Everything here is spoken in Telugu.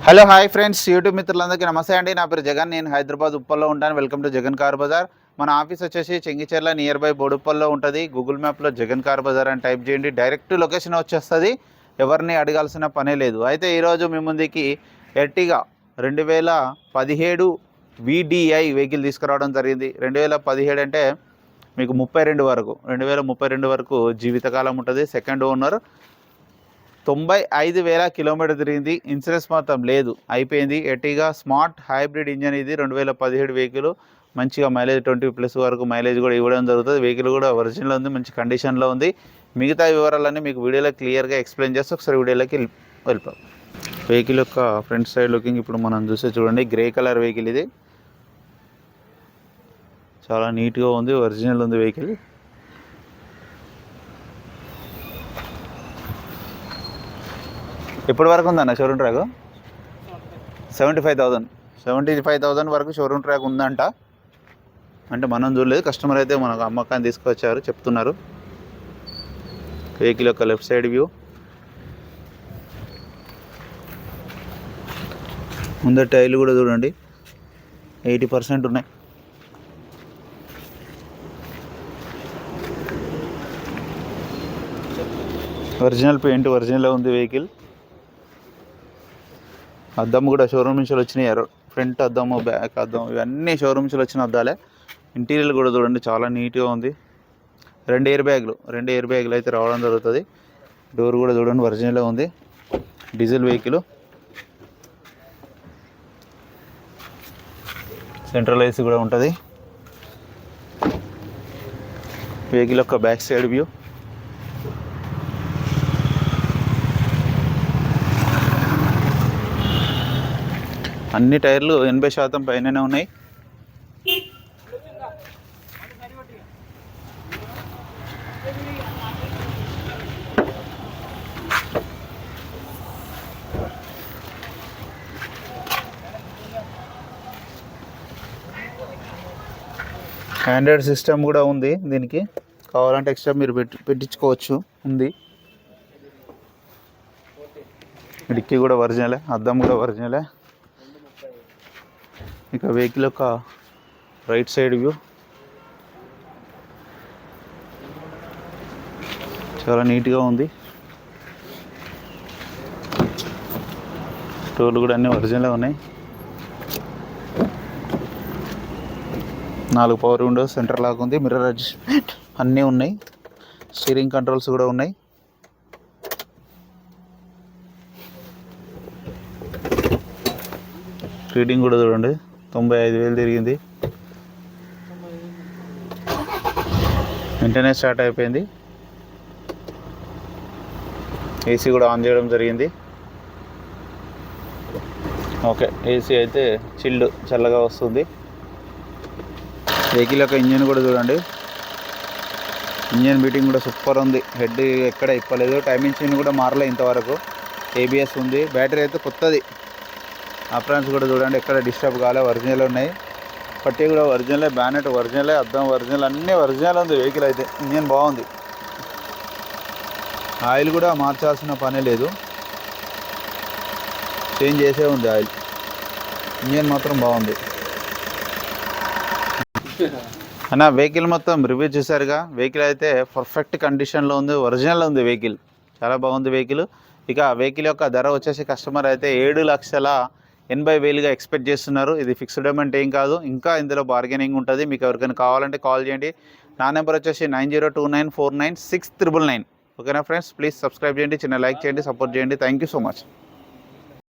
హలో హాయ్ ఫ్రెండ్స్, యూట్యూబ్ మిత్రులందరికీ నమస్తే అండి. నా పేరు జగన్. నేను హైదరాబాద్ ఉప్పల్లో ఉంటాను. Welcome to Jagan Car Bazaar. మన ఆఫీస్ వచ్చేసి చెంగిచెర్ల నియర్ బై బోడుప్పల్లో ఉంటుంది. గూగుల్ మ్యాప్లో జగన్ కార్ బజార్ అని టైప్ చేయండి, డైరెక్ట్ లొకేషన్ వచ్చేస్తుంది. ఎవరిని అడగాల్సిన పనే లేదు. అయితే ఈరోజు మీ ముందుకి ఎర్టిగా 2017 VDI వెహికల్ తీసుకురావడం జరిగింది. 2017 అంటే మీకు 32 వరకు 2032 వరకు జీవితకాలం ఉంటుంది. సెకండ్ ఓనర్, 95,000 కిలోమీటర్ తిరిగింది. ఇన్సూరెన్స్ మాత్రం లేదు, అయిపోయింది. ఎర్టిగా స్మార్ట్ హైబ్రిడ్ ఇంజన్ ఇది. 2017 వెహికల్. మంచిగా మైలేజ్ 20+ వరకు మైలేజ్ కూడా ఇవ్వడం జరుగుతుంది. వెహికల్ కూడా ఒరిజినల్ ఉంది, మంచి కండిషన్లో ఉంది. మిగతా వివరాలన్నీ మీకు వీడియోలో క్లియర్గా ఎక్స్ప్లెయిన్ చేస్తే ఒకసారి వీడియోలోకి వెళ్ళిపోతాం. వెహికల్ యొక్క ఫ్రంట్ సైడ్ లుకింగ్ ఇప్పుడు మనం చూస్తే చూడండి. గ్రే కలర్ వెహికల్ ఇది. చాలా నీట్గా ఉంది, ఒరిజినల్ ఉంది వెహికల్. ఎప్పటి వరకు ఉందన్న షోరూమ్ ట్రాక్? 75,000 వరకు షోరూమ్ ట్రాక్ ఉందంట. అంటే మనం చూడలేదు, కస్టమర్ అయితే మనకు అమ్మకాన్ని తీసుకొచ్చారు, చెప్తున్నారు. వెహికల్ యొక్క లెఫ్ట్ సైడ్ వ్యూ. ముందర టైర్లు కూడా చూడండి, 80% ఉన్నాయి. ఒరిజినల్ పెయింట్, ఒరిజినల్ ఉంది వెహికల్. అద్దం కూడా షోరూమ్ నుంచి వచ్చినాయి. ఫ్రంట్ అద్దము, బ్యాక్ అద్దం, ఇవన్నీ షోరూమ్ నుంచి వచ్చిన అద్దాలే. ఇంటీరియర్ కూడా చూడండి, చాలా నీట్గా ఉంది. 2 ఎయిర్ బ్యాగులు అయితే రావడం జరుగుతుంది. డోర్ కూడా చూడండి, ఒరిజినల్గా ఉంది. Diesel vehicle. సెంట్రల్ ఏసీ కూడా ఉంటుంది. వెహికల్ యొక్క బ్యాక్ సైడ్ వ్యూ. అన్ని టైర్లు 80% పైననే ఉన్నాయి. ఆండ్రాయిడ్ సిస్టమ్ కూడా ఉంది దీనికి. కావాలంటే ఎక్స్ట్రా మీరు పెట్టించుకోవచ్చు, ఉంది. డిక్కీ కూడా ఒరిజినలే, అద్దం కూడా ఒరిజినలే. ఇక వెహికల్ యొక్క రైట్ సైడ్ వ్యూ. చాలా నీట్గా ఉంది. డోర్లు కూడా అన్నీ ఒరిజినల్గా ఉన్నాయి. 4 పవర్ విండోస్, సెంటర్ లాక్ ఉంది, మిర్రర్ అడ్జస్ట్మెంట్ అన్నీ ఉన్నాయి. స్టీరింగ్ కంట్రోల్స్ కూడా ఉన్నాయి. రీడింగ్ కూడా చూడండి, 95,000 తిరిగింది. వెంటనే స్టార్ట్ అయిపోయింది. ఏసీ కూడా ఆన్ చేయడం జరిగింది. ఓకే, ఏసీ అయితే చల్లగా వస్తుంది. వెహికల్ యొక్క ఇంజన్ కూడా చూడండి, ఇంజన్ బీటింగ్ కూడా సూపర్ ఉంది. హెడ్ ఎక్కడ ఇప్పలేదు, టైమింగ్ చైన్ కూడా మారలే ఇంతవరకు. ABS ఉంది. బ్యాటరీ అయితే కొత్తది. అప్రాన్స్ కూడా చూడండి, ఎక్కడ డిస్టర్బ్ కాలే, ఒరిజినల్ ఉన్నాయి. పట్టీ కూడా ఒరిజినలే, బ్యానెట్ ఒరిజినలే, అద్దం ఒరిజినల్, అన్నీ ఒరిజినల్ ఉంది వెహికల్ అయితే. ఇంజన్ బాగుంది. ఆయిల్ కూడా మార్చాల్సిన పనే లేదు, చేంజ్ చేసే ఉంది ఆయిల్. ఇంజన్ మాత్రం బాగుంది అన్న. వెహికల్ మొత్తం రివ్యూ చూసారుగా. వెహికల్ అయితే పర్ఫెక్ట్ కండిషన్లో ఉంది, ఒరిజినల్ ఉంది వెహికల్. చాలా బాగుంది వెహికల్. ఇక వెహికల్ యొక్క ధర వచ్చేసి కస్టమర్ అయితే 7,80,000 ఎక్స్పెక్ట్ చేస్తున్నారు. ఇది ఫిక్స్డ్ అమౌంట్ ఏం కాదు, ఇంకా ఇందులో బార్గెనింగ్ ఉంటుంది. మీకు ఎవరికైనా కావాలంటే కాల్ చేయండి. నా నెంబర్ వచ్చేసి 9029496999. ఓకేనా ఫ్రెండ్స్, ప్లీజ్ సబ్స్క్రైబ్ చేయండి, చిన్న లైక్ చేయండి, సపోర్ట్ చేయండి. Thank you so much.